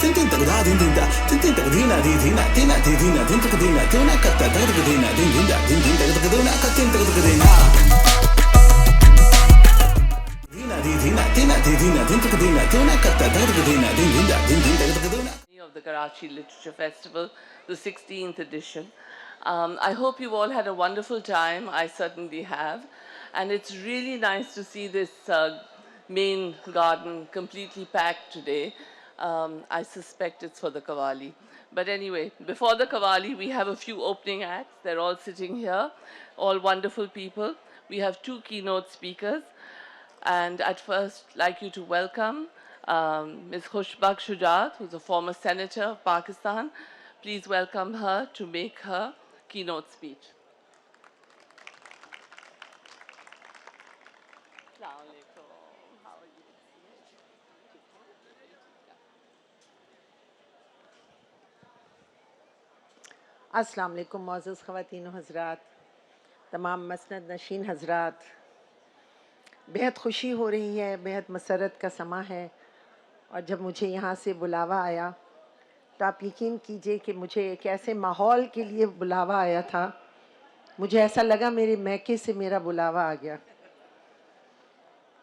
tin tin tak da din din da tin tin tak dina di dina tina di dina din tak dina tuna katta tak dina din din da din din tak dina katin tak dina dina di dina tina di dina din tak dina tuna katta tak dina din din da din din tak dina Of the Karachi Literature Festival, the 16th edition. I hope you've all had a wonderful time. I certainly have. And it's really nice to see this main garden completely packed today. I suspect it's for the Qawwali. But anyway, before the Qawwali, we have a few opening acts. They're all sitting here, all wonderful people. We have 2 keynote speakers. And I'd first like you to welcome Ms. Khushbak Shujaat, who's a former senator of Pakistan. Please welcome her to make her keynote speech. Assalamu alaikum. How are you? السلام علیکم معزز خواتین و حضرات، تمام مسند نشین حضرات، بہت خوشی ہو رہی ہے، بہت مسرت کا سماں ہے، اور جب مجھے یہاں سے بلاوا آیا تو آپ یقین کیجئے کہ مجھے ایک ایسے ماحول کے لیے بلاوا آیا تھا، مجھے ایسا لگا میرے میکے سے میرا بلاوا آ گیا۔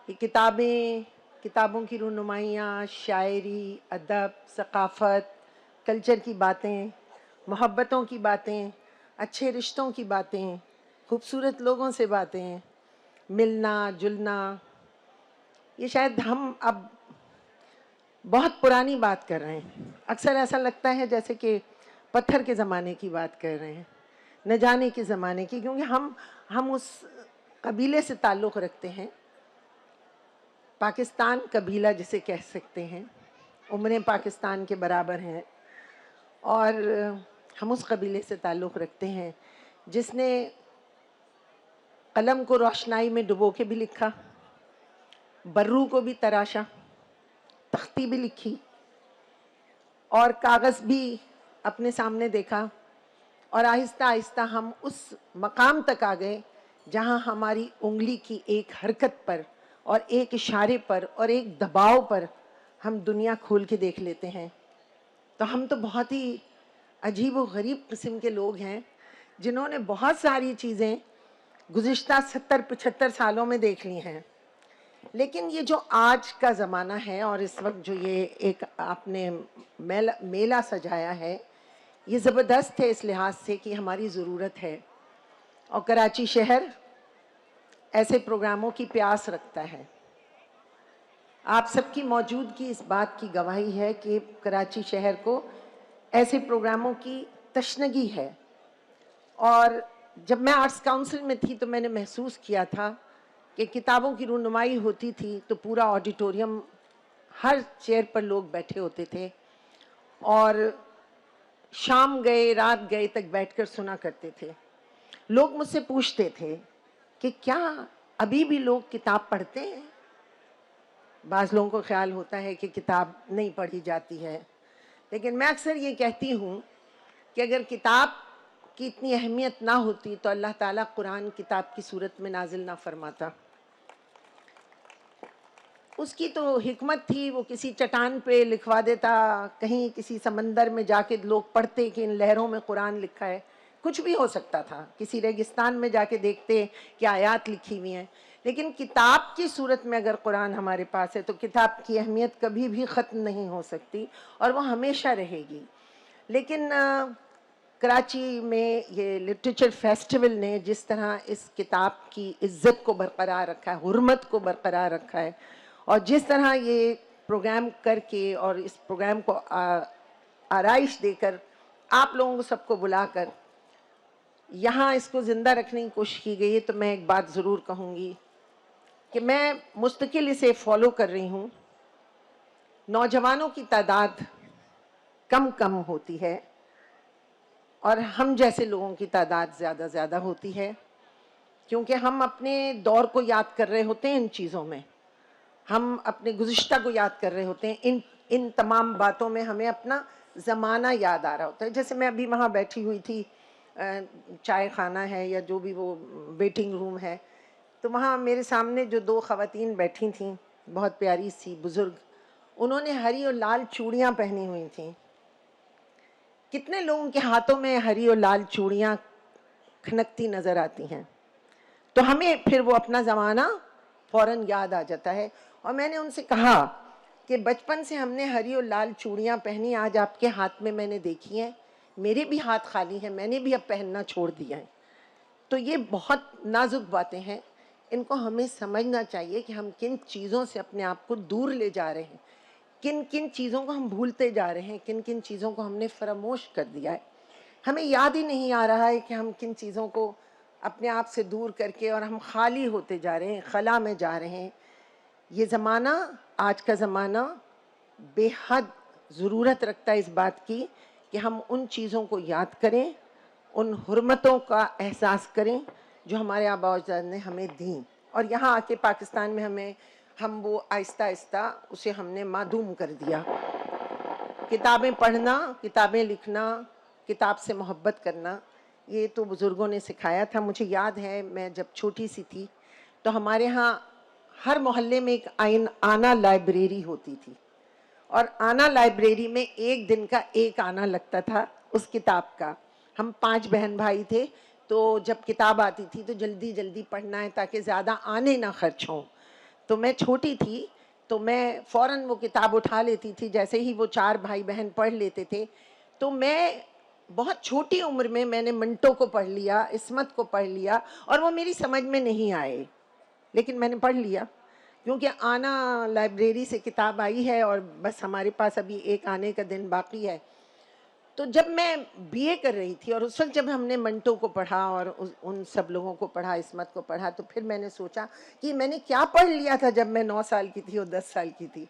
یہ کتابوں کی رونمائیاں، شاعری، ادب، ثقافت، کلچر کی باتیں، محبتوں کی باتیں، اچھے رشتوں کی باتیں، خوبصورت لوگوں سے باتیں، ملنا جلنا، یہ شاید ہم اب بہت پرانی بات کر رہے ہیں۔ اکثر ایسا لگتا ہے جیسے کہ پتھر کے زمانے کی بات کر رہے ہیں، نہ جانے کے زمانے کی، کیونکہ ہم اس قبیلے سے تعلق رکھتے ہیں، پاکستان قبیلہ جسے کہہ سکتے ہیں، عمریں پاکستان کے برابر ہیں، اور ہم اس قبیلے سے تعلق رکھتے ہیں جس نے قلم کو روشنائی میں ڈبو کے بھی لکھا، برو کو بھی تراشا، تختی بھی لکھی، اور کاغذ بھی اپنے سامنے دیکھا، اور آہستہ آہستہ ہم اس مقام تک آ گئے جہاں ہماری انگلی کی ایک حرکت پر اور ایک اشارے پر اور ایک دباؤ پر ہم دنیا کھول کے دیکھ لیتے ہیں۔ تو ہم تو بہت ہی عجیب و غریب قسم کے لوگ ہیں جنہوں نے بہت ساری چیزیں گزشتہ 70-75 سالوں میں دیکھ لی ہیں، لیکن یہ جو آج کا زمانہ ہے اور اس وقت جو یہ ایک آپ نے میلہ سجایا ہے، یہ زبردست ہے اس لحاظ سے کہ ہماری ضرورت ہے، اور کراچی شہر ایسے پروگراموں کی پیاس رکھتا ہے۔ آپ سب کی موجودگی اس بات کی گواہی ہے کہ کراچی شہر کو ایسے پروگراموں کی تشنگی ہے، اور جب میں آرٹس کاؤنسل میں تھی تو میں نے محسوس کیا تھا کہ کتابوں کی رونمائی ہوتی تھی تو پورا آڈیٹوریم، ہر چیئر پر لوگ بیٹھے ہوتے تھے، اور شام گئے رات گئے تک بیٹھ کر سنا کرتے تھے۔ لوگ مجھ سے پوچھتے تھے کہ کیا ابھی بھی لوگ کتاب پڑھتے ہیں؟ بعض لوگوں کو خیال ہوتا ہے کہ کتاب نہیں پڑھی جاتی ہے، لیکن میں اکثر یہ کہتی ہوں کہ اگر کتاب کی اتنی اہمیت نہ ہوتی تو اللہ تعالیٰ قرآن کتاب کی صورت میں نازل نہ فرماتا۔ اس کی تو حکمت تھی، وہ کسی چٹان پہ لکھوا دیتا، کہیں کسی سمندر میں جا کے لوگ پڑھتے کہ ان لہروں میں قرآن لکھا ہے، کچھ بھی ہو سکتا تھا، کسی ریگستان میں جا کے دیکھتے کہ آیات لکھی ہوئی ہیں، لیکن کتاب کی صورت میں اگر قرآن ہمارے پاس ہے تو کتاب کی اہمیت کبھی بھی ختم نہیں ہو سکتی، اور وہ ہمیشہ رہے گی۔ لیکن کراچی میں یہ لٹریچر فیسٹیول نے جس طرح اس کتاب کی عزت کو برقرار رکھا ہے، حرمت کو برقرار رکھا ہے، اور جس طرح یہ پروگرام کر کے اور اس پروگرام کو آرائش دے کر آپ لوگوں کو سب کو بلا کر یہاں اس کو زندہ رکھنے کی کوشش کی گئی ہے، تو میں ایک بات ضرور کہوں گی کہ میں مستقل اسے فالو کر رہی ہوں۔ نوجوانوں کی تعداد کم ہوتی ہے اور ہم جیسے لوگوں کی تعداد زیادہ ہوتی ہے، کیونکہ ہم اپنے دور کو یاد کر رہے ہوتے ہیں، ان چیزوں میں ہم اپنے گزشتہ کو یاد کر رہے ہوتے ہیں، ان تمام باتوں میں ہمیں اپنا زمانہ یاد آ رہا ہوتا ہے۔ جیسے میں ابھی وہاں بیٹھی ہوئی تھی، چائے خانہ ہے یا جو بھی وہ ویٹنگ روم ہے، تو وہاں میرے سامنے جو 2 خواتین بیٹھی تھیں، بہت پیاری سی بزرگ، انہوں نے ہری اور لال چوڑیاں پہنی ہوئی تھیں. کتنے لوگوں کے ہاتھوں میں ہری اور لال چوڑیاں کھنکتی نظر آتی ہیں؟ تو ہمیں پھر وہ اپنا زمانہ فوراً یاد آ جاتا ہے. اور میں نے ان سے کہا کہ بچپن سے ہم نے ہری اور لال چوڑیاں پہنی, آج آپ کے ہاتھ میں میں نے دیکھی ہیں, میرے بھی ہاتھ خالی ہیں, میں نے بھی اب پہننا چھوڑ دیا ہے. تو یہ بہت نازک باتیں ہیں, ان کو ہمیں سمجھنا چاہیے کہ ہم کن چیزوں سے اپنے آپ کو دور لے جا رہے ہیں, کن کن چیزوں کو ہم بھولتے جا رہے ہیں, کن کن چیزوں کو ہم نے فراموش کر دیا ہے. ہمیں یاد ہی نہیں آ رہا ہے کہ ہم کن چیزوں کو اپنے آپ سے دور کر کے, اور ہم خالی ہوتے جا رہے ہیں, خلا میں جا رہے ہیں. یہ زمانہ, آج کا زمانہ بے حد ضرورت رکھتا ہے اس بات کی کہ ہم ان چیزوں کو یاد کریں, ان حرمتوں کا احساس کریں جو ہمارے آباء و اجداد نے ہمیں دیں. اور یہاں آ کے پاکستان میں ہم وہ آہستہ آہستہ اسے ہم نے معدوم کر دیا. کتابیں پڑھنا, کتابیں لکھنا, کتاب سے محبت کرنا, یہ تو بزرگوں نے سکھایا تھا. مجھے یاد ہے میں جب چھوٹی سی تھی تو ہمارے ہاں ہر محلے میں ایک آنا لائبریری ہوتی تھی, اور آنا لائبریری میں ایک دن کا ایک آنا لگتا تھا اس کتاب کا. ہم 5 بہن بھائی تھے, تو جب کتاب آتی تھی تو جلدی جلدی پڑھنا ہے تاکہ زیادہ آنے نہ خرچ ہوں. تو میں چھوٹی تھی تو میں فوراً وہ کتاب اٹھا لیتی تھی, جیسے ہی وہ 4 بھائی بہن پڑھ لیتے تھے. تو میں بہت چھوٹی عمر میں نے منٹو کو پڑھ لیا, عصمت کو پڑھ لیا, اور وہ میری سمجھ میں نہیں آئے, لیکن میں نے پڑھ لیا کیونکہ آنا لائبریری سے کتاب آئی ہے اور بس ہمارے پاس ابھی ایک آنے کا دن باقی ہے. تو جب میں BA کر رہی تھی اور اس وقت جب ہم نے منٹو کو پڑھا اور ان سب لوگوں کو پڑھا, عصمت کو پڑھا, تو پھر میں نے سوچا کہ میں نے کیا پڑھ لیا تھا جب میں 9 سال کی تھی اور 10 سال کی تھی.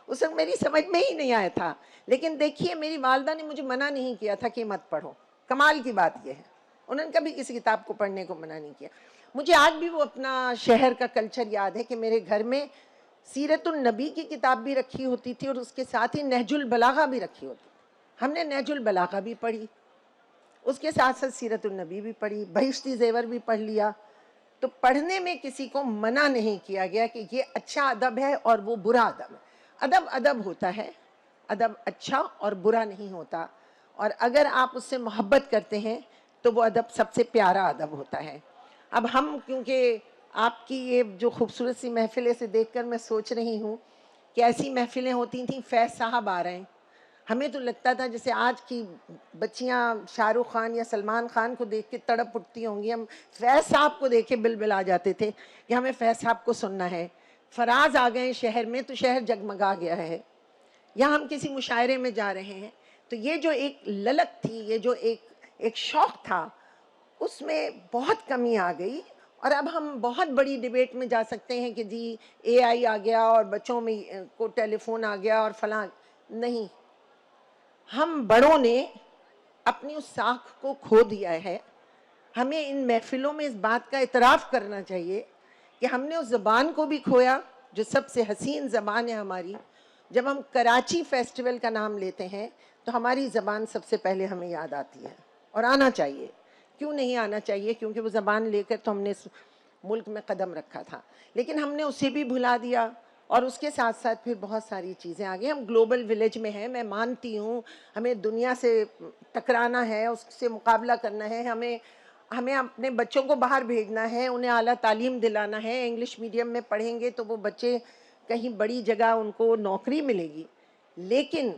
اس وقت میری سمجھ میں ہی نہیں آیا تھا. لیکن دیکھیے, میری والدہ نے مجھے منع نہیں کیا تھا کہ مت پڑھو. کمال کی بات یہ ہے, انہوں نے کبھی کسی کتاب کو پڑھنے کو منع نہیں کیا. مجھے آج بھی وہ اپنا شہر کا کلچر یاد ہے کہ میرے گھر میں سیرت النبی کی کتاب بھی رکھی ہوتی تھی اور اس کے ساتھ ہی نہج البلاغہ بھی رکھی ہوتی. ہم نے نہج البلاغہ بھی پڑھی, اس کے ساتھ ساتھ سیرت النبی بھی پڑھی, بہشتی زیور بھی پڑھ لیا. تو پڑھنے میں کسی کو منع نہیں کیا گیا کہ یہ اچھا ادب ہے اور وہ برا ادب ہے. ادب ادب ہوتا ہے, ادب اچھا اور برا نہیں ہوتا, اور اگر آپ اس سے محبت کرتے ہیں تو وہ ادب سب سے پیارا ادب ہوتا ہے. اب ہم, کیونکہ آپ کی یہ جو خوبصورت سی محفلیں سے دیکھ کر میں سوچ رہی ہوں کہ ایسی محفلیں ہوتی تھیں, فیض صاحب آ رہے ہیں, ہمیں تو لگتا تھا جیسے آج کی بچیاں شاہ رخ خان یا سلمان خان کو دیکھ کے تڑپ اٹھتی ہوں گی, ہم فیض صاحب کو دیکھ کے بلبلا جاتے تھے کہ ہمیں فیض صاحب کو سننا ہے. فراز آ گئے شہر میں تو شہر جگمگا گیا ہے, یا ہم کسی مشاعرے میں جا رہے ہیں تو یہ جو ایک للک تھی, یہ جو ایک شوق تھا, اس میں بہت کمی آ گئی. اور اب ہم بہت بڑی ڈیبیٹ میں جا سکتے ہیں کہ جی AI آ گیا اور بچوں میں کو ٹیلی فون آ گیا اور فلاں. نہیں, ہم بڑوں نے اپنی اس ساکھ کو کھو دیا ہے. ہمیں ان محفلوں میں اس بات کا اعتراف کرنا چاہیے کہ ہم نے اس زبان کو بھی کھویا جو سب سے حسین زبان ہے ہماری. جب ہم کراچی فیسٹیول کا نام لیتے ہیں تو ہماری زبان سب سے پہلے ہمیں یاد آتی ہے, اور آنا چاہیے. کیوں نہیں آنا چاہیے؟ کیونکہ وہ زبان لے کر تو ہم نے اس ملک میں قدم رکھا تھا, لیکن ہم نے اسے بھی بھلا دیا. اور اس کے ساتھ ساتھ پھر بہت ساری چیزیں آ گئی. ہم گلوبل ولیج میں ہیں, میں مانتی ہوں, ہمیں دنیا سے ٹکرانا ہے, اس سے مقابلہ کرنا ہے, ہمیں اپنے بچوں کو باہر بھیجنا ہے, انہیں اعلیٰ تعلیم دلانا ہے. انگلش میڈیم میں پڑھیں گے تو وہ بچے کہیں بڑی جگہ ان کو نوکری ملے گی. لیکن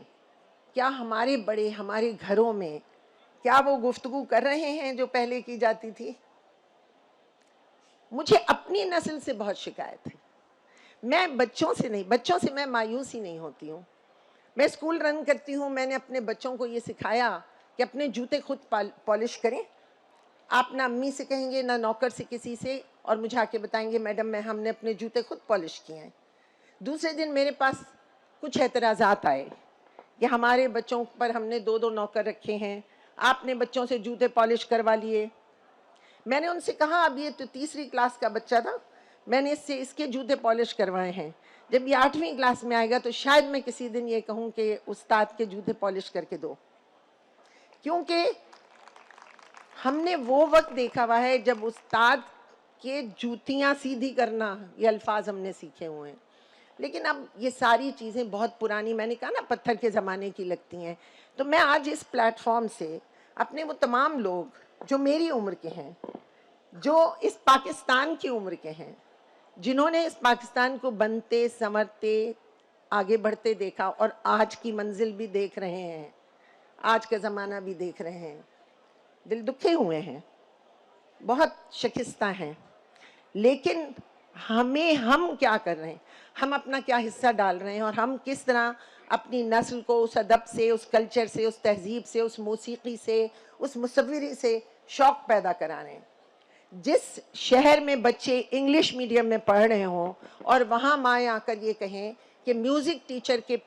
کیا ہمارے بڑے ہمارے گھروں میں کیا وہ گفتگو کر رہے ہیں جو پہلے کی جاتی تھی؟ مجھے اپنی نسل سے بہت شکایت ہے. میں بچوں سے میں مایوس ہی نہیں ہوتی ہوں. میں اسکول رن کرتی ہوں, میں نے اپنے بچوں کو یہ سکھایا کہ اپنے جوتے خود پالش کریں. آپ نہ امی سے کہیں گے نہ نوکر سے کسی سے, اور مجھے آ کے بتائیں گے میڈم ہم نے اپنے جوتے خود پالش کیے ہیں. دوسرے دن میرے پاس کچھ اعتراضات آئے کہ ہمارے بچوں پر ہم نے 2 نوکر رکھے ہیں, آپ نے بچوں سے جوتے پالش کروا لیے. میں نے ان سے کہا اب یہ تو 3ری کلاس کا بچہ تھا, میں نے اس کے جوتے پالش کروائے ہیں. جب یہ 8ویں کلاس میں آئے گا تو شاید میں کسی دن یہ کہوں کہ استاد کے جوتے پالش کر کے دو. کیونکہ ہم نے وہ وقت دیکھا ہوا ہے جب استاد کے جوتیاں سیدھی کرنا, یہ الفاظ ہم نے سیکھے ہوئے ہیں. لیکن اب یہ ساری چیزیں بہت پرانی، میں نے کہا نا پتھر کے زمانے کی لگتی ہیں. تو میں آج اس پلیٹ فارم سے اپنے وہ تمام لوگ جو میری عمر کے ہیں، جو اس پاکستان کی عمر کے ہیں، جنہوں نے اس پاکستان کو بنتے سنورتے آگے بڑھتے دیکھا اور آج کی منزل بھی دیکھ رہے ہیں، آج کا زمانہ بھی دیکھ رہے ہیں، دل دکھے ہوئے ہیں، بہت شکستہ ہیں، لیکن ہم کیا کر رہے ہیں، ہم اپنا کیا حصہ ڈال رہے ہیں، اور ہم کس طرح اپنی نسل کو اس ادب سے، اس کلچر سے، اس تہذیب سے، اس موسیقی سے، اس مصوری سے شوق پیدا کرا رہے ہیں. جس شہر میں بچے انگلش میڈیم میں پڑھ رہے ہوں اور وہاں مائیں آ کر یہ کہیں کہ میوزک ٹیچر کے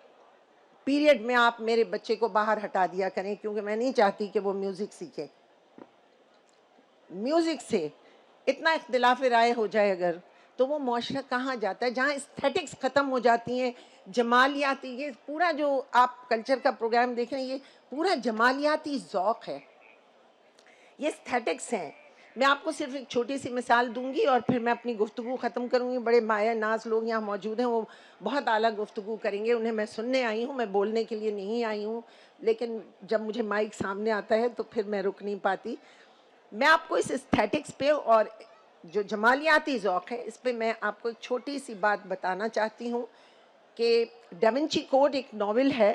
پیریڈ میں آپ میرے بچے کو باہر ہٹا دیا کریں کیونکہ میں نہیں چاہتی کہ وہ میوزک سیکھے. میوزک سے اتنا اختلاف رائے ہو جائے اگر، تو وہ معاشرہ کہاں جاتا ہے جہاں استھیٹکس ختم ہو جاتی ہیں، جمالیاتی. یہ پورا جو آپ کلچر کا پروگرام دیکھ رہے ہیں، یہ پورا جمالیاتی ذوق ہے، یہ استھیٹکس ہیں. میں آپ کو صرف ایک چھوٹی سی مثال دوں گی اور پھر میں اپنی گفتگو ختم کروں گی. بڑے مایہ ناز لوگ یہاں موجود ہیں، وہ بہت اعلیٰ گفتگو کریں گے، انہیں میں سننے آئی ہوں، میں بولنے کے لیے نہیں آئی ہوں. لیکن جب مجھے مائک سامنے آتا ہے تو پھر میں رک نہیں پاتی. میں آپ کو اس استھیٹکس پہ اور جو جمالیاتی ذوق ہے اس پہ میں آپ کو ایک چھوٹی سی بات بتانا چاہتی ہوں کہ ڈیونچی کوڈ ایک ناول ہے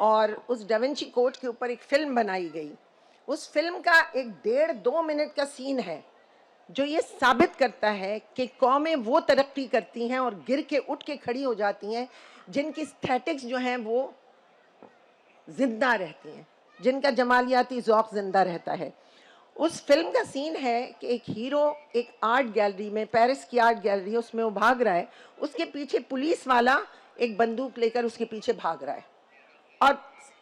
اور اس ڈیونچی کوڈ کے اوپر ایک فلم بنائی گئی. اس فلم کا ایک 1.5-2 منٹ کا سین ہے جو یہ ثابت کرتا ہے کہ قومیں وہ ترقی کرتی ہیں اور گر کے اٹھ کے کھڑی ہو جاتی ہیں جن کی استھیٹکس جو ہیں وہ زندہ رہتی ہیں، جن کا جمالیاتی ذوق زندہ رہتا ہے. اس فلم کا سین ہے کہ ایک ہیرو ایک آرٹ گیلری میں، پیرس کی آرٹ گیلری، اس میں وہ بھاگ رہا ہے، اس کے پیچھے پولیس والا ایک بندوق لے کر اس کے پیچھے بھاگ رہا ہے اور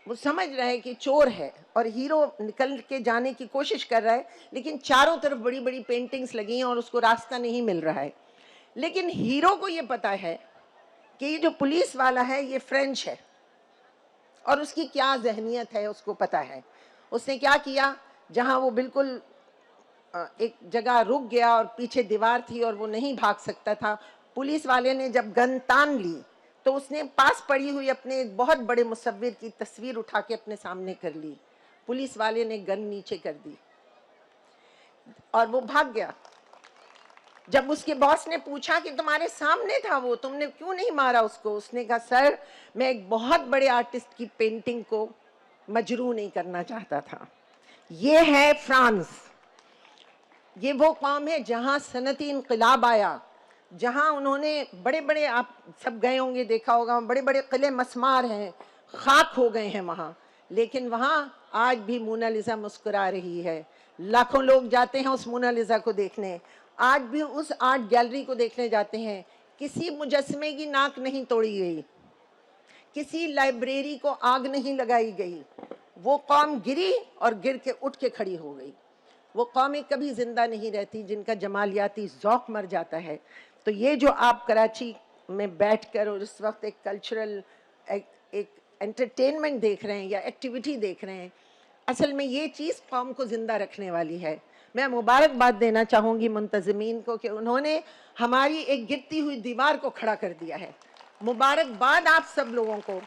وہ سمجھ رہا ہے کہ چور ہے اور ہیرو نکل کے جانے کی کوشش کر رہا ہے، لیکن چاروں طرف بڑی بڑی پینٹنگز لگی ہیں اور اس کو راستہ نہیں مل رہا ہے. لیکن ہیرو کو یہ پتا ہے کہ یہ جو پولیس والا ہے یہ فرینچ ہے اور اس کی کیا ذہنیت ہے اس کو پتا ہے. اس نے کیا کیا، جہاں وہ بالکل ایک جگہ رک گیا اور پیچھے دیوار تھی اور وہ نہیں بھاگ سکتا تھا، پولیس والے نے جب گن تان لی تو اس نے پاس پڑی ہوئی اپنے ایک بہت بڑے مصور کی تصویر اٹھا کے اپنے سامنے کر لی. پولیس والے نے گن نیچے کر دی اور وہ بھاگ گیا. جب اس کے باس نے پوچھا کہ تمہارے سامنے تھا وہ، تم نے کیوں نہیں مارا اس کو، اس نے کہا سر میں ایک بہت بڑے آرٹسٹ کی پینٹنگ کو مجروح نہیں کرنا چاہتا تھا. یہ ہے فرانس، یہ وہ قوم ہے جہاں صنعتی انقلاب آیا، جہاں انہوں نے بڑے بڑے، آپ سب گئے ہوں گے دیکھا ہوگا، بڑے بڑے قلعے مسمار ہیں، خاک ہو گئے ہیں وہاں، لیکن وہاں آج بھی مونالیزا مسکرا رہی ہے. لاکھوں لوگ جاتے ہیں اس مونالیزا کو دیکھنے، آج بھی اس آرٹ گیلری کو دیکھنے جاتے ہیں. کسی مجسمے کی ناک نہیں توڑی گئی، کسی لائبریری کو آگ نہیں لگائی گئی. وہ قوم گری اور گر کے اٹھ کے کھڑی ہو گئی. وہ قومیں کبھی زندہ نہیں رہتی جن کا جمالیاتی ذوق مر جاتا ہے. تو یہ جو آپ کراچی میں بیٹھ کر اور اس وقت ایک کلچرل ایک انٹرٹینمنٹ دیکھ رہے ہیں یا ایکٹیویٹی دیکھ رہے ہیں، اصل میں یہ چیز قوم کو زندہ رکھنے والی ہے. میں مبارکباد دینا چاہوں گی منتظمین کو کہ انہوں نے ہماری ایک گرتی ہوئی دیوار کو کھڑا کر دیا ہے. مبارکباد آپ سب لوگوں کو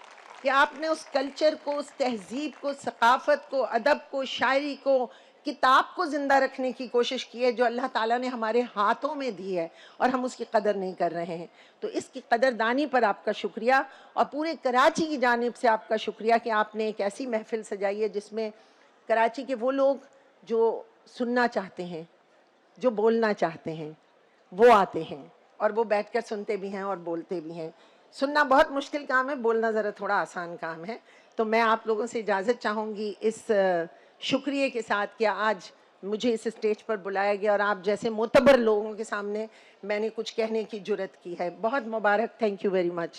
کہ آپ نے اس کلچر کو، اس تہذیب کو، ثقافت کو، ادب کو، شاعری کو، کتاب کو زندہ رکھنے کی کوشش کی ہے جو اللہ تعالیٰ نے ہمارے ہاتھوں میں دی ہے اور ہم اس کی قدر نہیں کر رہے ہیں. تو اس کی قدردانی پر آپ کا شکریہ، اور پورے کراچی کی جانب سے آپ کا شکریہ کہ آپ نے ایک ایسی محفل سجائی ہے جس میں کراچی کے وہ لوگ جو سننا چاہتے ہیں، جو بولنا چاہتے ہیں، وہ آتے ہیں اور وہ بیٹھ کر سنتے بھی ہیں اور بولتے بھی ہیں. سننا بہت مشکل کام ہے، بولنا ذرا تھوڑا آسان کام ہے. تو میں آپ لوگوں سے اجازت چاہوں گی اس شکریہ کے ساتھ کہ آج مجھے اس اسٹیج پر بلایا گیا اور آپ جیسے معتبر لوگوں کے سامنے میں نے کچھ کہنے کی جرات کی ہے. بہت مبارک. Thank you very much.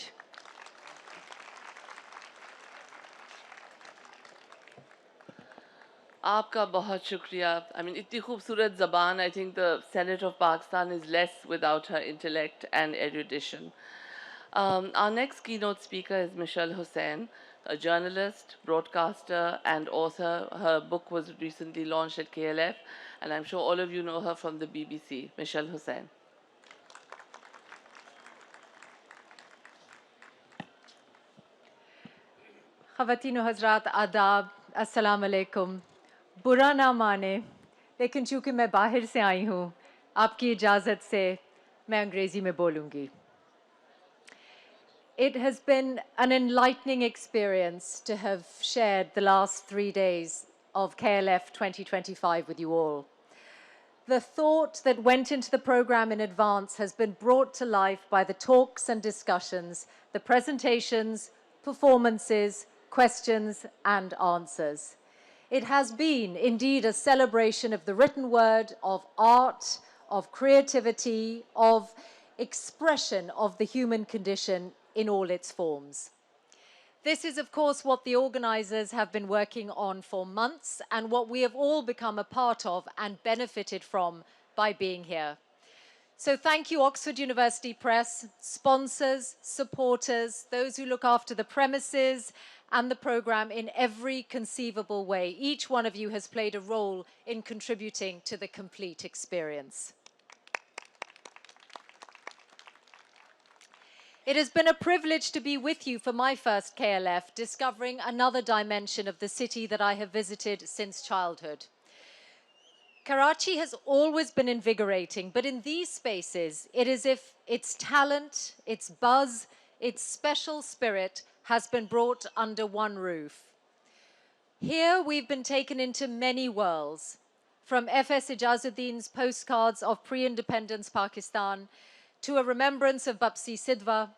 آپ کا بہت شکریہ. I mean, اتنی خوبصورت زبان. I think the Senate of Pakistan is less without her intellect and erudition. Our next keynote speaker is Michelle Hussain, a journalist, broadcaster, and author. Her book was recently launched at KLF, and I'm sure all of you know her from the BBC. Michelle Hussain. ख़वातीन व हज़रात आदाब, अस्सलाम वालेकुम। बुरा ना माने, लेकिन चूँकि मैं बाहर से आई हूँ, आपकी इजाज़त से मैं अंग्रेज़ी में बोलूँगी। It has been an enlightening experience to have shared the last 3 days of KLF 2025 with you all. The thought that went into the program in advance has been brought to life by the talks and discussions, the presentations, performances, questions and answers. It has been indeed a celebration of the written word, of art, of creativity, of expression of the human condition in all its forms. This is, of course, what the organisers have been working on for months and what we have all become a part of and benefited from by being here. So thank you, Oxford University Press, sponsors, supporters, those who look after the premises and the programme in every conceivable way. Each one of you has played a role in contributing to the complete experience. It has been a privilege to be with you for my first KLF, discovering another dimension of the city that I have visited since childhood. Karachi has always been invigorating, but in these spaces, it is as if its talent, its buzz, its special spirit has been brought under one roof. Here we've been taken into many worlds, from F.S. Ijazuddin's postcards of pre-independence Pakistan to a remembrance of Bapsi Sidhwa,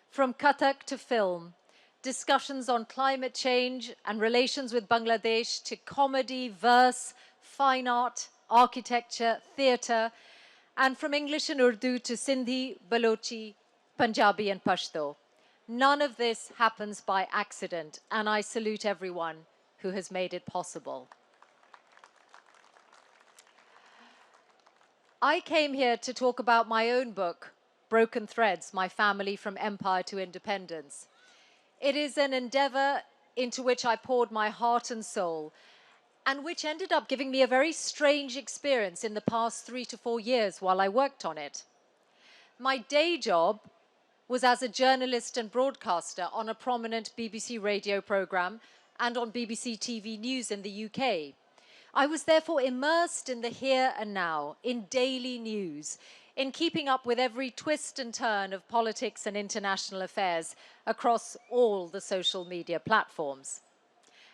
from Kathak to film, discussions on climate change and relations with Bangladesh to comedy, verse, fine art, architecture, theatre, and from English and Urdu to Sindhi, Balochi, Punjabi and Pashto. None of this happens by accident, and I salute everyone who has made it possible. I came here to talk about my own book, Broken Threads, My Family from Empire to Independence. It is an endeavour into which I poured my heart and soul, and which ended up giving me a very strange experience in the past 3 to 4 years while I worked on it. My day job was as a journalist and broadcaster on a prominent BBC radio programme and on BBC TV News in the UK. I was therefore immersed in the here and now, in daily news, in keeping up with every twist and turn of politics and international affairs across all the social media platforms.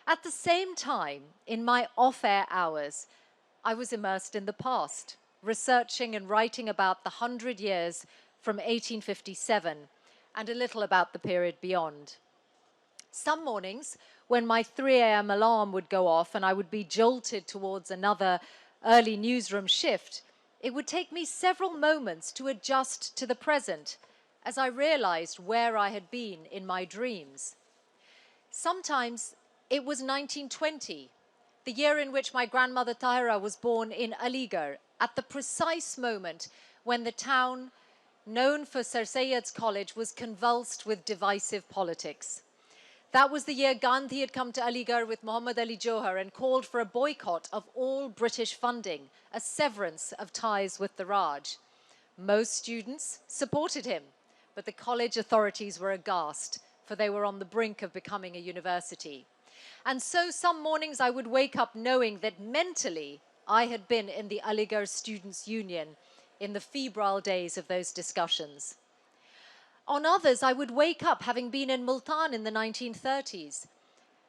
At the same time, in my off-air hours, I was immersed in the past, researching and writing about the 100 years from 1857 and a little about the period beyond. Some mornings, when my 3 a.m. alarm would go off and I would be jolted towards another early newsroom shift, it would take me several moments to adjust to the present as I realized where I had been in my dreams. Sometimes it was 1920, the year in which my grandmother Tahira was born in Aligarh, at the precise moment when the town, known for Sir Syed's College, was convulsed with divisive politics. That was the year Gandhi had come to Aligarh with Muhammad Ali Johar and called for a boycott of all British funding, a severance of ties with the Raj. Most students supported him, but the college authorities were aghast, for they were on the brink of becoming a university. And so some mornings I would wake up knowing that mentally I had been in the Aligarh Students' Union in the febrile days of those discussions. On others, I would wake up having been in Multan in the 1930s.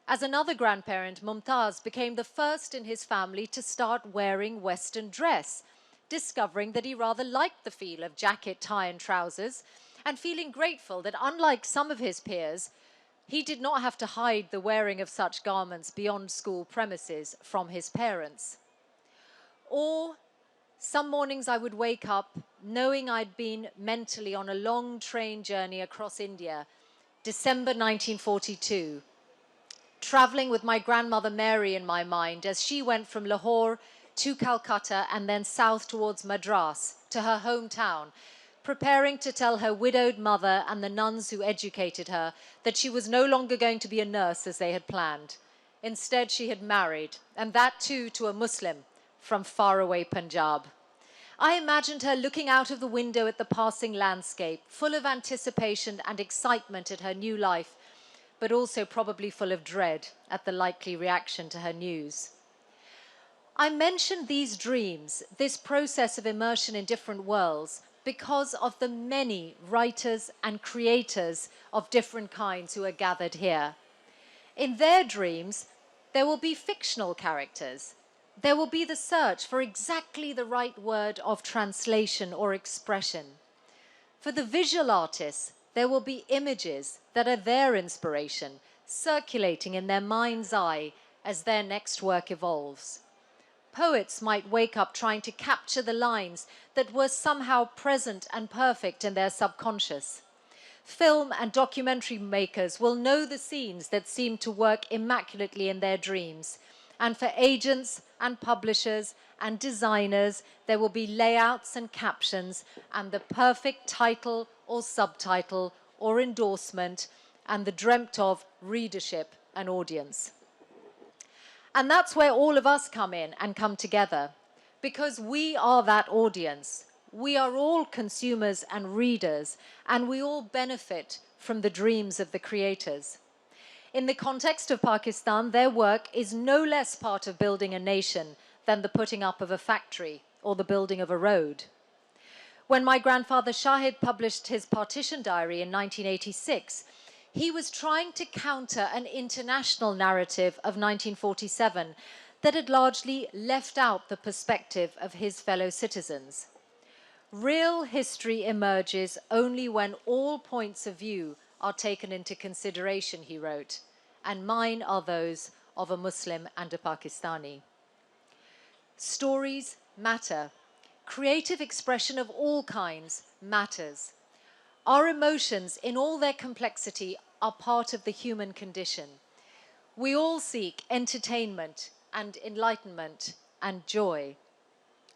As another grandparent, Mumtaz became the first in his family to start wearing Western dress, discovering that he rather liked the feel of jacket, tie and trousers, and feeling grateful that unlike some of his peers, he did not have to hide the wearing of such garments beyond school premises from his parents. Or some mornings I would wake up knowing I'd been mentally on a long train journey across India, December 1942, traveling with my grandmother Mary in my mind as she went from Lahore to Calcutta and then south towards Madras to her hometown, preparing to tell her widowed mother and the nuns who educated her that she was no longer going to be a nurse as they had planned. Instead, she had married, and that too to a Muslim from faraway Punjab. I imagined her looking out of the window at the passing landscape, full of anticipation and excitement at her new life, but also probably full of dread at the likely reaction to her news. I mentioned these dreams, this process of immersion in different worlds, because of the many writers and creators of different kinds who are gathered here. In their dreams, there will be fictional characters. There will be the search for exactly the right word of translation or expression. For the visual artists, there will be images that are their inspiration, circulating in their mind's eye as their next work evolves. Poets might wake up trying to capture the lines that were somehow present and perfect in their subconscious. Film and documentary makers will know the scenes that seem to work immaculately in their dreams. And for agents and publishers and designers, there will be layouts and captions and the perfect title or subtitle or endorsement and the dreamt of readership and audience. And that's where all of us come in and come together, because we are that audience. We are all consumers and readers, and we all benefit from the dreams of the creators. In the context of Pakistan, their work is no less part of building a nation than the putting up of a factory or the building of a road. When my grandfather Shahid published his partition diary in 1986, he was trying to counter an international narrative of 1947 that had largely left out the perspective of his fellow citizens. Real history emerges only when all points of view are taken into consideration, he wrote, and mine are those of a Muslim and a Pakistani. Stories matter. Creative expression of all kinds matters. Our emotions, in all their complexity, are part of the human condition. We all seek entertainment and enlightenment and joy.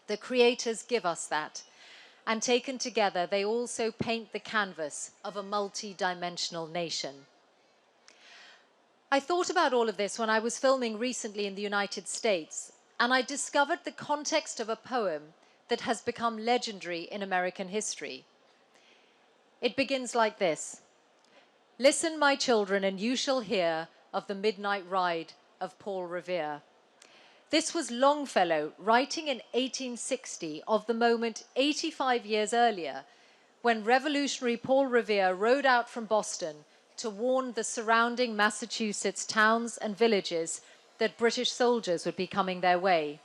The creators give us that, and taken together, they also paint the canvas of a multi-dimensional nation. I thought about all of this when I was filming recently in the United States, and I discovered the context of a poem that has become legendary in American history. It begins like this. Listen, my children, and you shall hear of the midnight ride of Paul Revere. This was Longfellow writing in 1860 of the moment 85 years earlier when revolutionary Paul Revere rode out from Boston to warn the surrounding Massachusetts towns and villages that British soldiers would be coming their way.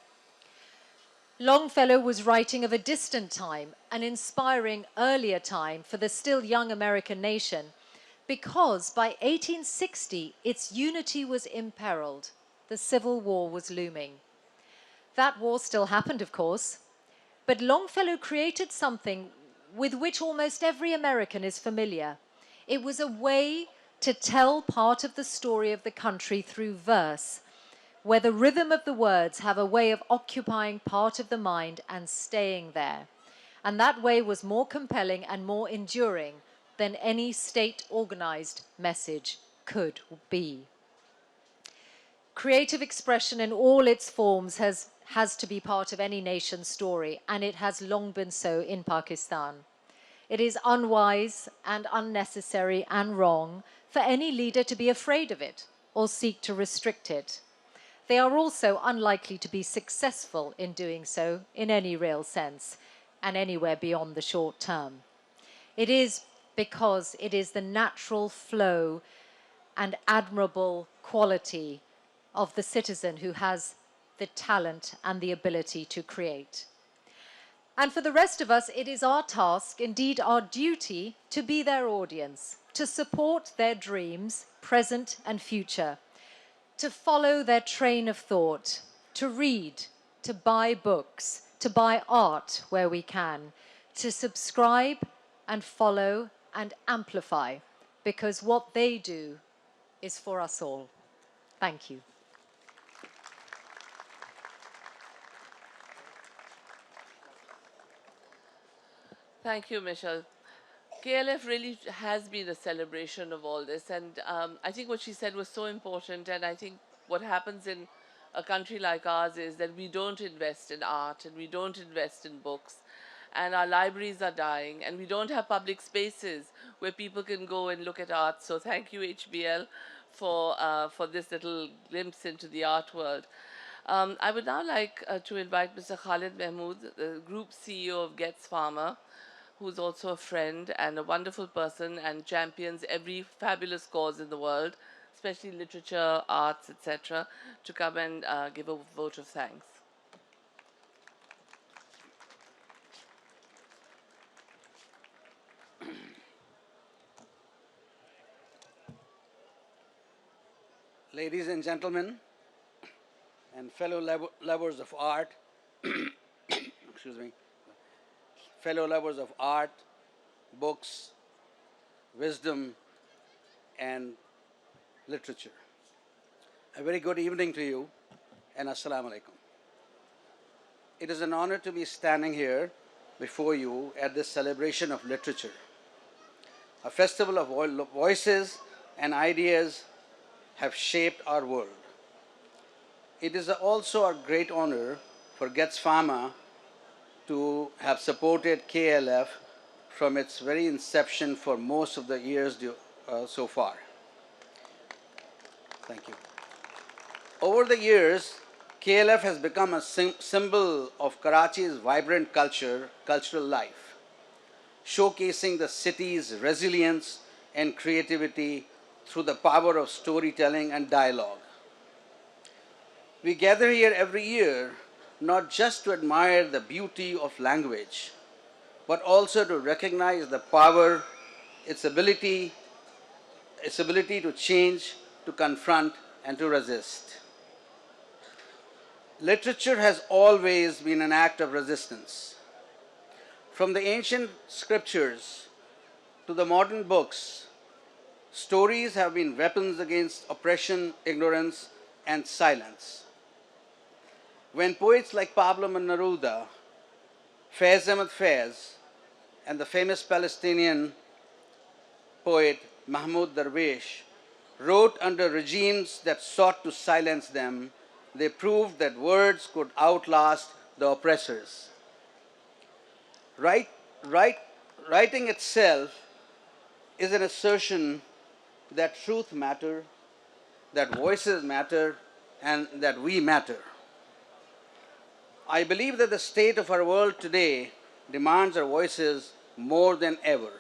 Longfellow was writing of a distant time, an inspiring earlier time for the still young American nation, because by 1860, its unity was imperiled. The Civil War was looming. That war still happened, of course, but Longfellow created something with which almost every American is familiar. It was a way to tell part of the story of the country through verse, where the rhythm of the words have a way of occupying part of the mind and staying there. And that way was more compelling and more enduring than any state-organized message could be. Creative expression in all its forms has to be part of any nation's story, and it has long been so in Pakistan. It is unwise and unnecessary and wrong for any leader to be afraid of it or seek to restrict it. They are also unlikely to be successful in doing so in any real sense and anywhere beyond the short term. It is because it is the natural flow and admirable quality of the citizen who has the talent and the ability to create. And for the rest of us, it is our task, indeed our duty, to be their audience, to support their dreams, present and future, to follow their train of thought, to read, to buy books, to buy art where we can, to subscribe and follow and amplify, because what they do is for us all. Thank you. Thank you, Michelle. KLF really has been a celebration of all this, and I think what she said was so important, and I think what happens in a country like ours is that we don't invest in art and we don't invest in books. and our libraries are dying, and we don't have public spaces where people can go and look at art. So thank you, HBL, for this little glimpse into the art world. I would now like to invite Mr. Khalid Mahmood, the Group CEO of Getz Pharma, who's also a friend and a wonderful person and champions every fabulous cause in the world, especially literature, arts, etc., to come and give a vote of thanks. Ladies and gentlemen, and fellow lovers of art, excuse me, fellow lovers of art, books, wisdom, and literature. A very good evening to you, and Assalamu alaikum. It is an honor to be standing here before you at this celebration of literature, a festival of voices and ideas have shaped our world. It is also a great honor for Getz Pharma to have supported KLF from its very inception for most of the years so far. Thank you. Over the years, KLF has become a symbol of Karachi's vibrant cultural life, showcasing the city's resilience and creativity through the power of storytelling and dialogue. We gather here every year not just to admire the beauty of language, but also to recognize the power, its ability to change, to confront, and to resist. Literature has always been an act of resistance. From the ancient scriptures to the modern books, stories have been weapons against oppression, ignorance, and silence. When poets like Pablo Neruda, Faiz Ahmad Faiz, and the famous Palestinian poet Mahmoud Darwish wrote under regimes that sought to silence them, they proved that words could outlast the oppressors. Writing itself is an assertion that truth matters, that voices matter, and that we matter. I believe that the state of our world today demands our voices more than ever.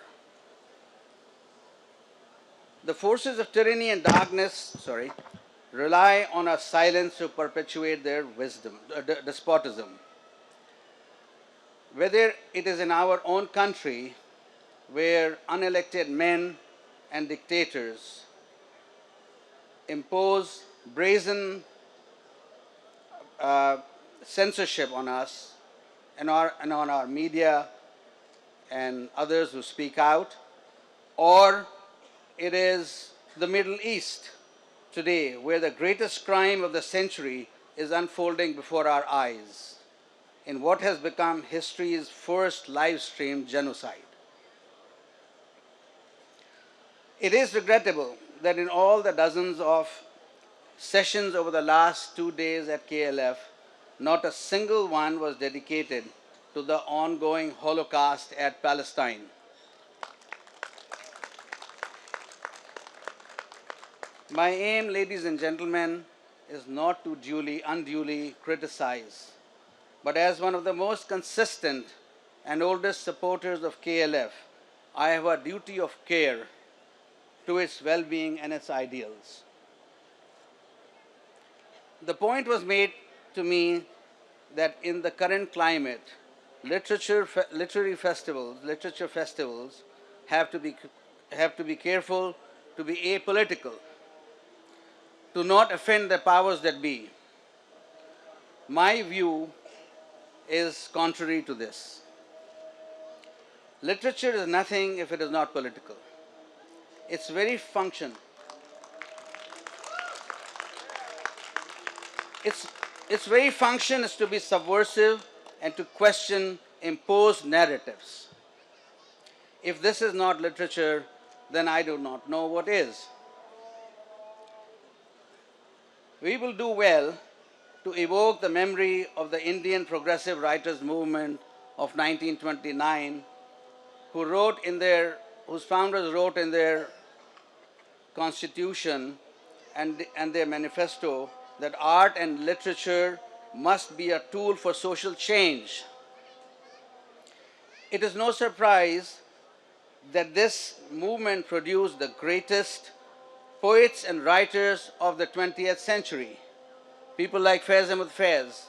The forces of tyranny and darkness, rely on our silence to perpetuate their despotism. Whether it is in our own country, where unelected men and dictators impose brazen censorship on us and on our media and others who speak out, or it is the Middle East today, where the greatest crime of the century is unfolding before our eyes in what has become history's first live-streamed genocide. It is regrettable that in all the dozens of sessions over the last 2 days at KLF, not a single one was dedicated to the ongoing Holocaust at Palestine. My aim, ladies and gentlemen, is not to unduly criticize, but as one of the most consistent and oldest supporters of KLF, I have a duty of care to its well-being and its ideals. The point was made to me that in the current climate, literature festivals have to be careful to be apolitical, to not offend the powers that be. My view is contrary to this. Literature is nothing if it is not political. Its very function, is to be subversive and to question imposed narratives. If this is not literature, then I do not know what is. We will do well to evoke the memory of the Indian progressive writers movement of 1929, whose founders wrote in their constitution and their manifesto that art and literature must be a tool for social change. It is no surprise that this movement produced the greatest poets and writers of the 20th century. People like Faiz Ahmad Faiz,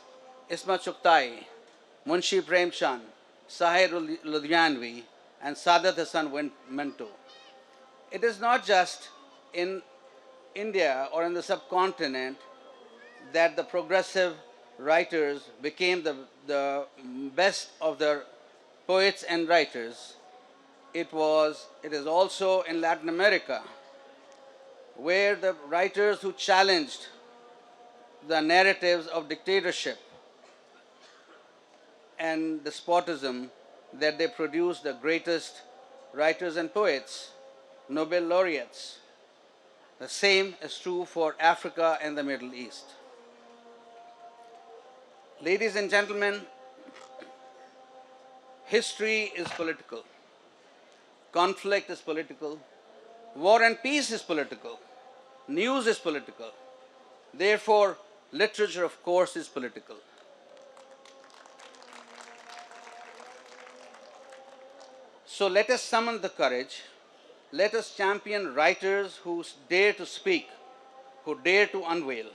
Ismat Chughtai, Munshi Premchand, Sahir Ludhianvi, and Saadat Hasan Minto. It is not just in India or in the subcontinent that the progressive writers became the best of the poets and writers. It is also in Latin America, where the writers who challenged the narratives of dictatorship and despotism, that they produced the greatest writers and poets, Nobel laureates. The same is true for Africa and the Middle East. Ladies and gentlemen, history is political. Conflict is political. War and peace is political. News is political. Therefore, literature, of course, is political. So let us summon the courage. Let us champion writers who dare to speak, who dare to unveil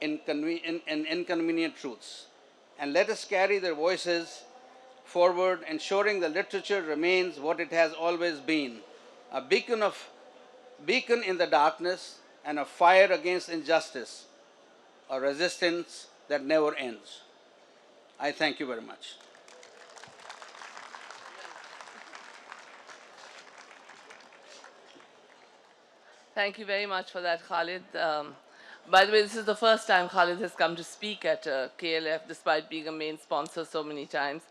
inconvenient truths. And let us carry their voices forward, ensuring that literature remains what it has always been, a beacon in the darkness and a fire against injustice, a resistance that never ends. I thank you very much. Thank you very much for that, Khalid. By the way, this is the first time Khalid has come to speak at KLF, despite being a main sponsor so many times.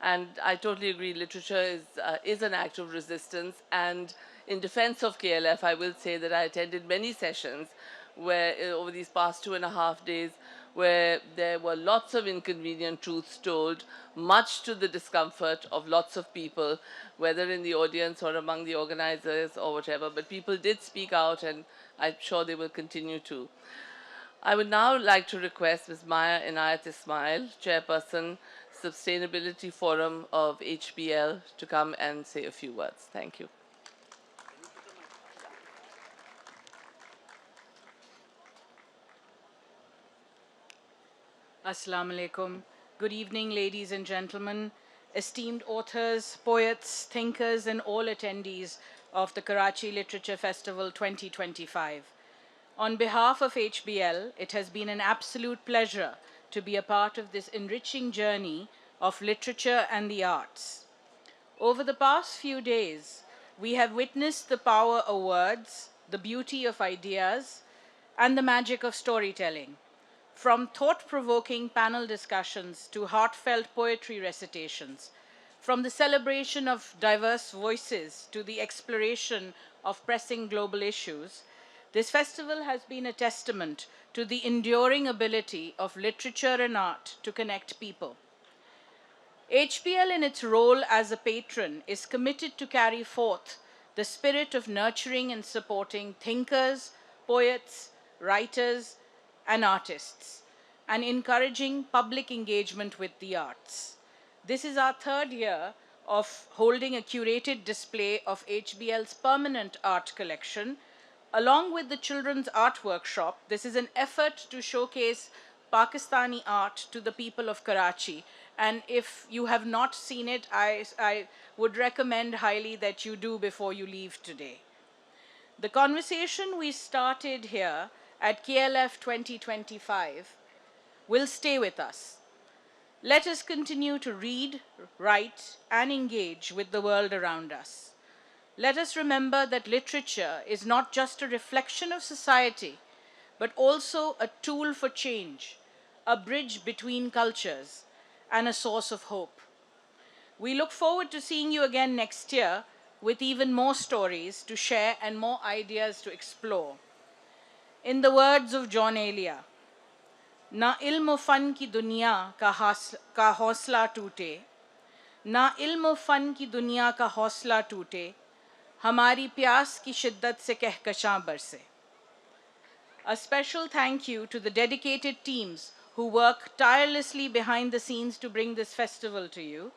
And I totally agree, literature is an act of resistance. And in defense of KLF, I will say that I attended many sessions where, over these past 2.5 days, where there were lots of inconvenient truths told, much to the discomfort of lots of people, whether in the audience or among the organizers or whatever. But people did speak out, and I'm sure they will continue to. I would now like to request Ms. Maya Inayat Ismail, Chairperson, Sustainability Forum of HBL, to come and say a few words. Thank you. Assalamu alaikum. Good evening, ladies and gentlemen, esteemed authors, poets, thinkers, and all attendees of the Karachi Literature Festival 2025. On behalf of HBL, it has been an absolute pleasure to be a part of this enriching journey of literature and the arts. Over the past few days, we have witnessed the power of words, the beauty of ideas, and the magic of storytelling. From thought-provoking panel discussions to heartfelt poetry recitations, from the celebration of diverse voices to the exploration of pressing global issues, this festival has been a testament to the enduring ability of literature and art to connect people. HBL, in its role as a patron, is committed to carry forth the spirit of nurturing and supporting thinkers, poets, writers, and artists, and encouraging public engagement with the arts. This is our third year of holding a curated display of HBL's permanent art collection. Along with the Children's Art Workshop, this is an effort to showcase Pakistani art to the people of Karachi. And if you have not seen it, I would recommend highly that you do before you leave today. The conversation we started here at KLF 2025 will stay with us. Let us continue to read, write, and engage with the world around us. Let us remember that literature is not just a reflection of society, but also a tool for change, a bridge between cultures, and a source of hope. We look forward to seeing you again next year with even more stories to share and more ideas to explore. In the words of John Elia, ना इल्म फ़न की दुनिया का हौसला टूटे, ना इल्म फ़न की दुनिया का हौसला टूटे, हमारी प्यास की शिद्दत से कहकशां बरसे. A special thank you to the dedicated teams who work tirelessly behind the scenes to bring this festival to you.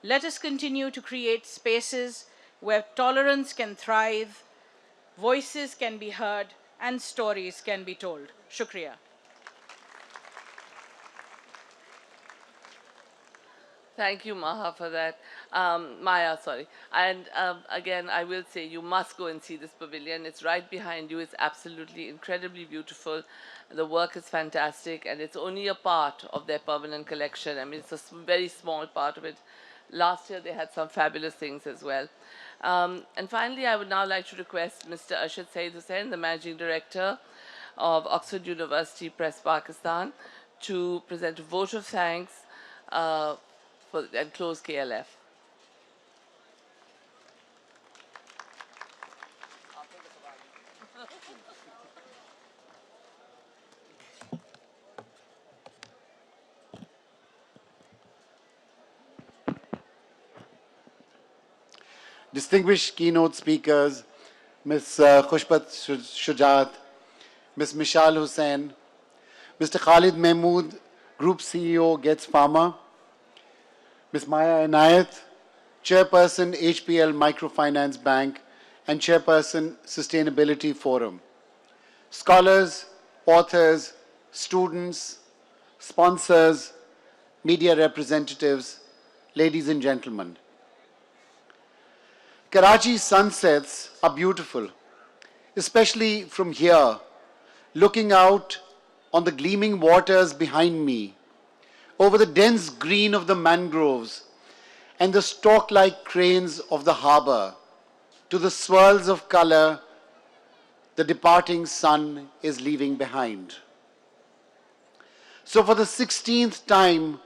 Let us continue to create spaces where tolerance can thrive, voices can be heard, and stories can be told. Shukriya. Thank you, Maha, for that. Maya, sorry. And again, I will say you must go and see this pavilion. It's right behind you. It's absolutely incredibly beautiful. The work is fantastic, and it's only a part of their permanent collection. I mean, it's a very small part of it. Last year, they had some fabulous things as well. And finally, I would now like to request Mr. Arshad Saeed Hussain, the Managing Director of Oxford University Press Pakistan, to present a vote of thanks and close KLF. Distinguished keynote speakers, Ms. Khushbat Shujaat, Ms. Mishal Hussain, Mr. Khalid Mahmood, Group CEO, Getz Pharma, Ms. Maya Inayat, Chairperson, HPL Microfinance Bank, and Chairperson, Sustainability Forum, scholars, authors, students, sponsors, media representatives, ladies and gentlemen. Karachi's sunsets are beautiful, especially from here, looking out on the gleaming waters behind me, over the dense green of the mangroves and the stalk-like cranes of the harbor, to the swirls of color the departing sun is leaving behind. So for the 16th time,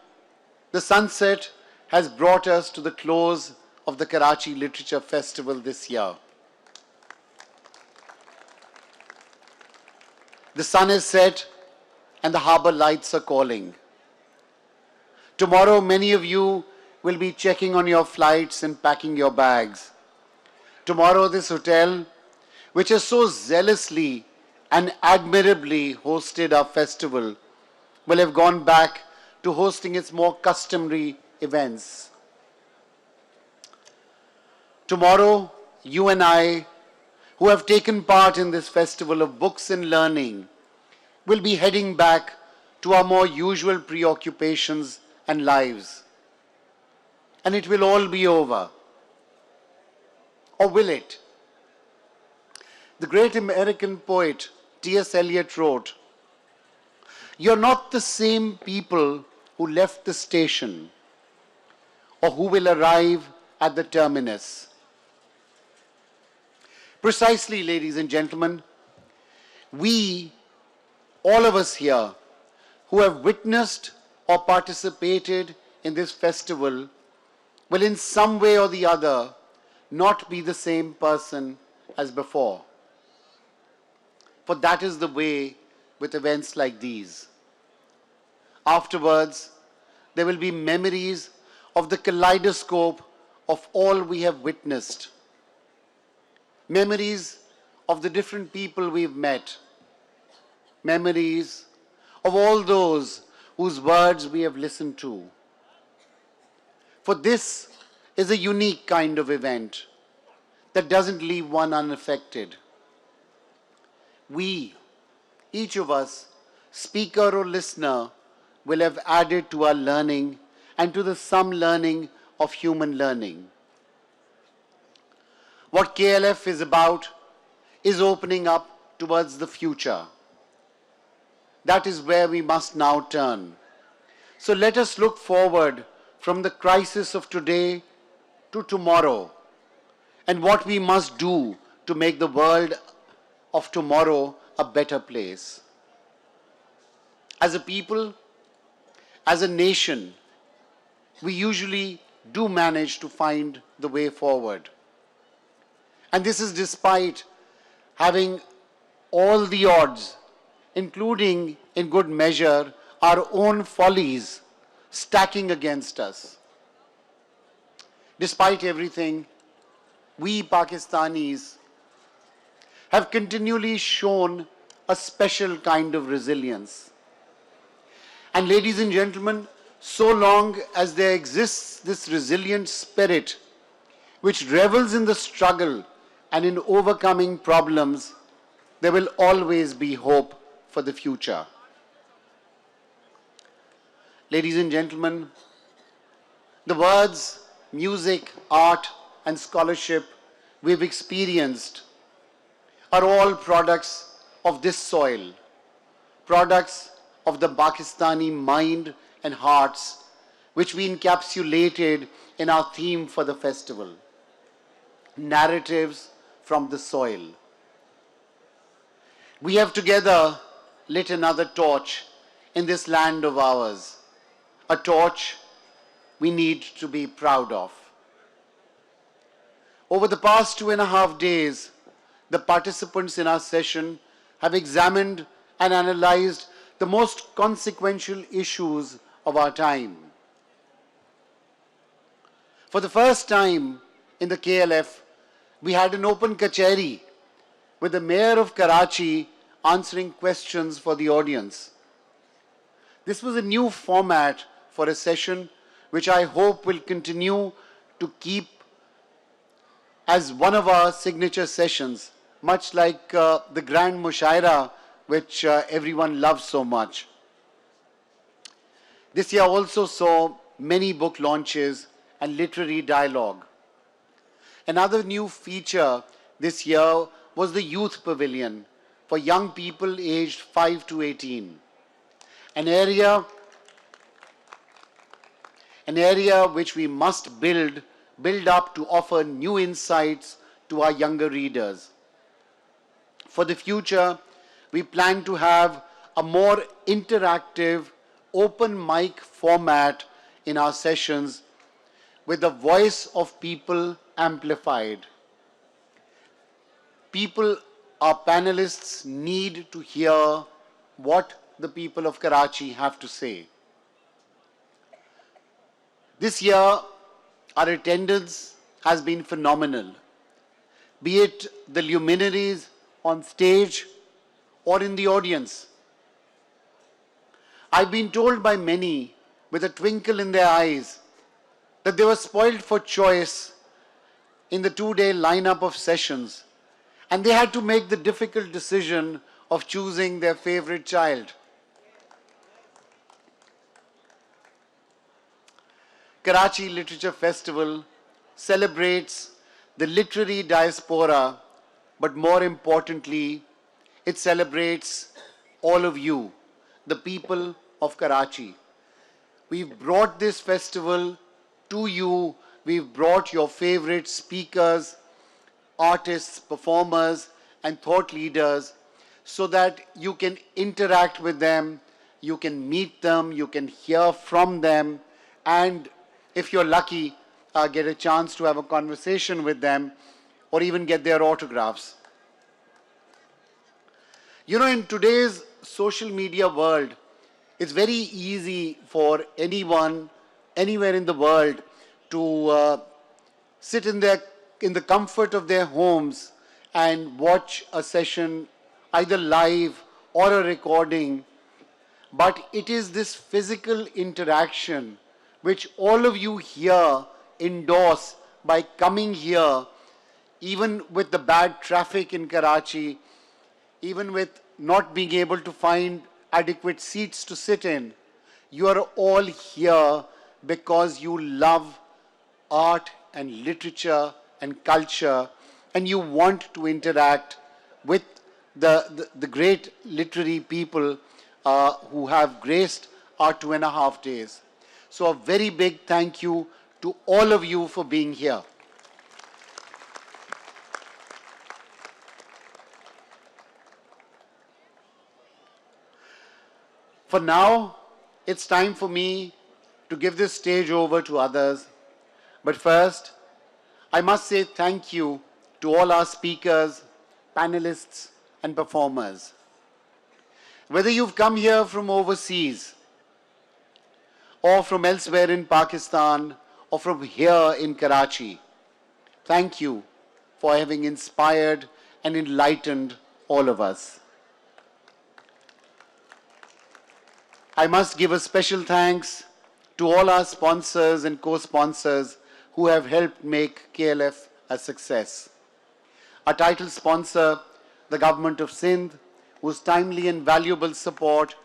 the sunset has brought us to the close of the Karachi Literature Festival this year. The sun is set and the harbor lights are calling. Tomorrow, many of you will be checking on your flights and packing your bags. Tomorrow, this hotel, which has so zealously and admirably hosted our festival, will have gone back to hosting its more customary events. Tomorrow, you and I, who have taken part in this festival of books and learning, will be heading back to our more usual preoccupations and lives. And it will all be over. Or will it? The great American poet T.S. Eliot wrote, "You're not the same people who left the station or who will arrive at the terminus." Precisely, ladies and gentlemen, we, all of us here, who have witnessed or participated in this festival, will in some way or the other not be the same person as before. For that is the way with events like these. Afterwards, there will be memories of the kaleidoscope of all we have witnessed. Memories of the different people we've met. Memories of all those whose words we have listened to. For this is a unique kind of event that doesn't leave one unaffected. We, each of us, speaker or listener, will have added to our learning and to the some learning of human learning. What KLF is about is opening up towards the future. That is where we must now turn. So let us look forward from the crisis of today to tomorrow and what we must do to make the world of tomorrow a better place. As a people, as a nation, we usually do manage to find the way forward. And this is despite having all the odds, including in good measure our own follies stacking against us. Despite everything, we Pakistanis have continually shown a special kind of resilience. And ladies and gentlemen, so long as there exists this resilient spirit which revels in the struggle and in overcoming problems, there will always be hope for the future. Ladies and gentlemen, the words, music, art, and scholarship we've experienced are all products of this soil, products of the Pakistani mind and hearts, which we encapsulated in our theme for the festival, narratives from the soil. We have together lit another torch in this land of ours, a torch we need to be proud of. Over the past 2.5 days, the participants in our session have examined and analyzed the most consequential issues of our time. For the first time in the KLF, we had an open kacheri with the Mayor of Karachi answering questions for the audience. This was a new format for a session which I hope will continue to keep as one of our signature sessions, much like the Grand Mushaira, which everyone loves so much. This year also saw many book launches and literary dialogue. Another new feature this year was the Youth Pavilion for young people aged 5 to 18, an area which we must build up to offer new insights to our younger readers. For the future, we plan to have a more interactive, open mic format in our sessions with the voice of people amplified. People, our panelists, need to hear what the people of Karachi have to say. This year, our attendance has been phenomenal, be it the luminaries on stage or in the audience. I've been told by many, with a twinkle in their eyes, that they were spoiled for choice in the 2-day lineup of sessions, and they had to make the difficult decision of choosing their favorite child. Karachi Literature Festival celebrates the literary diaspora, but more importantly, it celebrates all of you, the people of Karachi. We've brought this festival to you. We've brought your favorite speakers, artists, performers, and thought leaders so that you can interact with them, you can meet them, you can hear from them, and if you're lucky, get a chance to have a conversation with them or even get their autographs. You know, in today's social media world, it's very easy for anyone, anywhere in the world, to sit in the comfort of their homes and watch a session, either live or a recording. But it is this physical interaction which all of you here endorse by coming here, even with the bad traffic in Karachi, even with not being able to find adequate seats to sit in. You are all here because you love art and literature and culture, and you want to interact with the great literary people who have graced our 2.5 days. So a very big thank you to all of you for being here. For now, it's time for me to give this stage over to others. But first, I must say thank you to all our speakers, panelists, and performers. Whether you've come here from overseas or from elsewhere in Pakistan, or from here in Karachi. Thank you for having inspired and enlightened all of us. I must give a special thanks to all our sponsors and co-sponsors who have helped make KLF a success. Our title sponsor, the Government of Sindh, whose timely and valuable support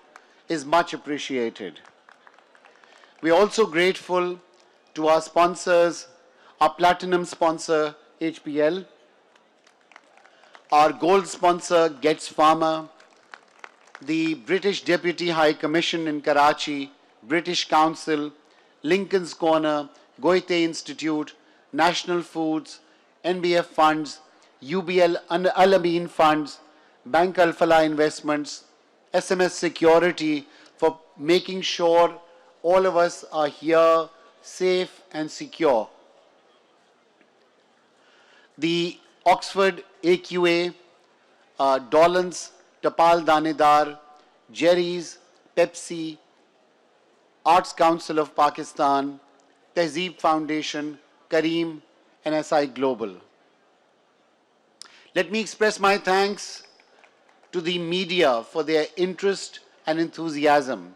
is much appreciated. We are also grateful to our sponsors, our platinum sponsor, HPL, our gold sponsor, Getz Pharma, the British Deputy High Commission in Karachi, British Council, Lincoln's Corner, Goethe Institute, National Foods, NBF Funds, UBL Al-Amin Funds, Bank Al-Falah Investments, SMS Security for making sure all of us are here safe and secure. The Oxford AQA, Dolan's, Tapal Danedar, Jerry's, Pepsi, Arts Council of Pakistan, Tehzeeb Foundation, Kareem, and SI Global. Let me express my thanks to the media for their interest and enthusiasm.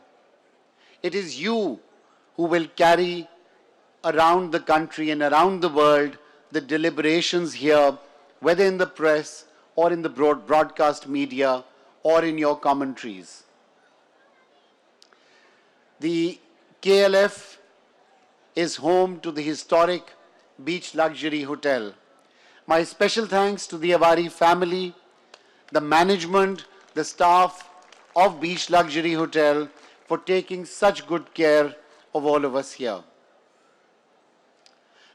It is you who will carry around the country and around the world the deliberations here, whether in the press or in the broadcast media or in your commentaries. The KLF is home to the historic Beach Luxury Hotel. My special thanks to the Avari family, the management, the staff of Beach Luxury Hotel for taking such good care of all of us here.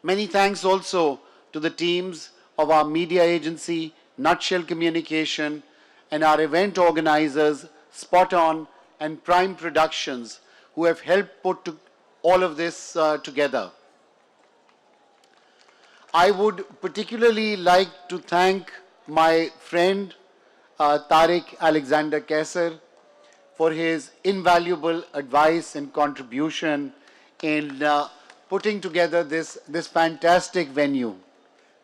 Many thanks also to the teams of our media agency, Nutshell Communication, and our event organizers, Spot On and Prime Productions, who have helped put all of this together. I would particularly like to thank my friend Tariq Alexander Kaisar for his invaluable advice and contribution in putting together this fantastic venue.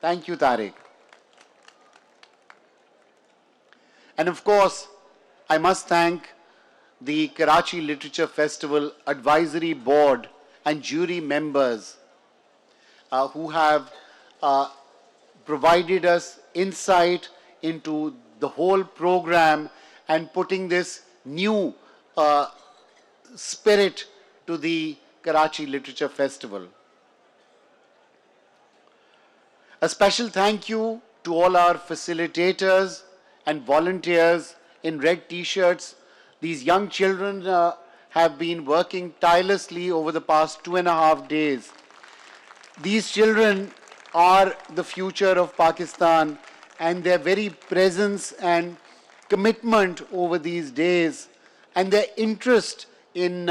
Thank you, Tariq. And of course, I must thank the Karachi Literature Festival Advisory Board and jury members who have provided us insight into the whole program and putting this new spirit to the Karachi Literature Festival. A special thank you to all our facilitators and volunteers in red t-shirts. These young children have been working tirelessly over the past 2.5 days. These children are the future of Pakistan, and their very presence and commitment over these days and their interest in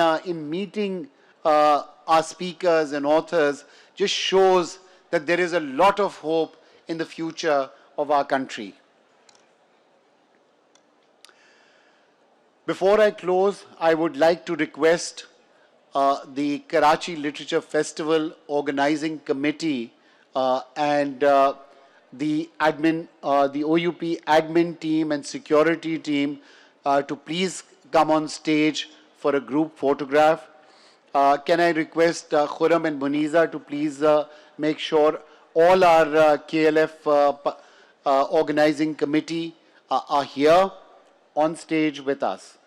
meeting our speakers and authors just shows that there is a lot of hope in the future of our country. Before I close, I would like to request the Karachi Literature Festival Organizing Committee and the OUP admin team and security team to please come on stage for a group photograph. Can I request Khurram and Muniza to please make sure all our KLF organizing committee are here on stage with us.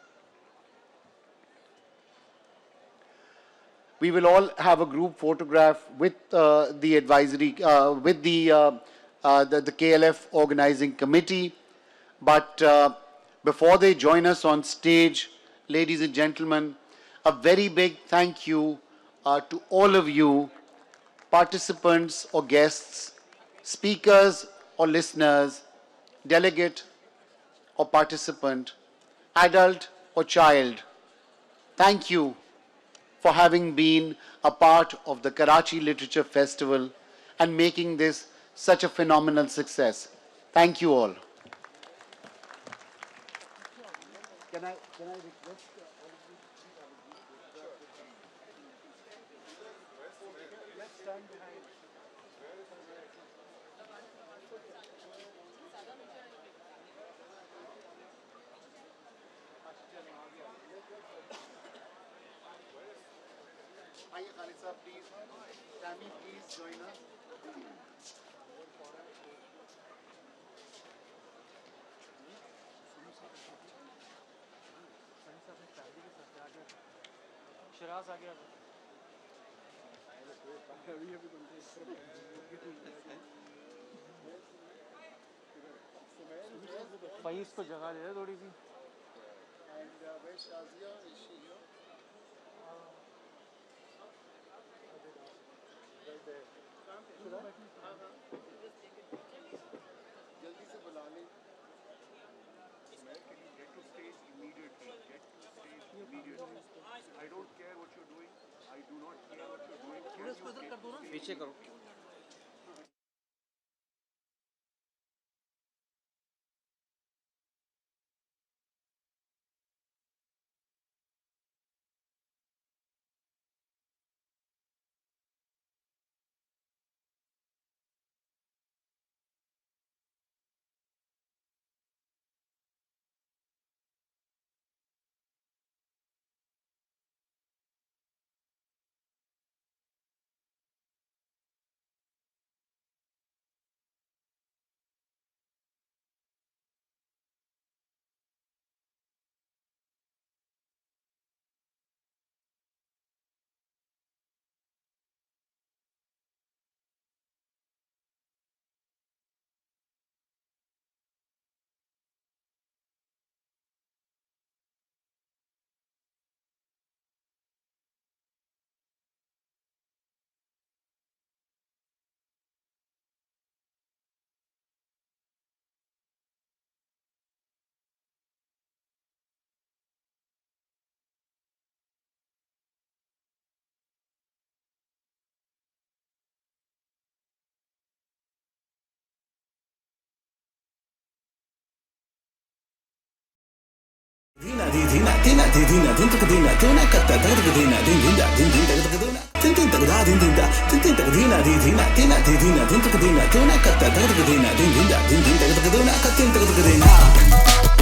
We will all have a group photograph with the advisory, with the KLF organizing committee. But before they join us on stage, ladies and gentlemen, a very big thank you to all of you, participants or guests, speakers or listeners, delegate or participant, adult or child. Thank you for having been a part of the Karachi Literature Festival and making this such a phenomenal success. Thank you all. Can I request Aye, Khalid sir, please. Tammy, please join us. Siraj आ गया भाई इसको जगह दे दे थोड़ी सी And where's Shazia? Is she here? Right there. जल्दी से बुला ले. Can you get to stage immediately? Get to stage immediately. I don't care what you're doing. I do not care what you're doing. Can you get to stage? पीछे करो Dina di dina dina di dina din tak dina tuna katta tak tak dina din din da din din tak tak dina din din tak da din din da din din tak dina di dina dina di dina din tak dina tuna katta tak tak dina din din da din din tak tak dina katta tak tak dina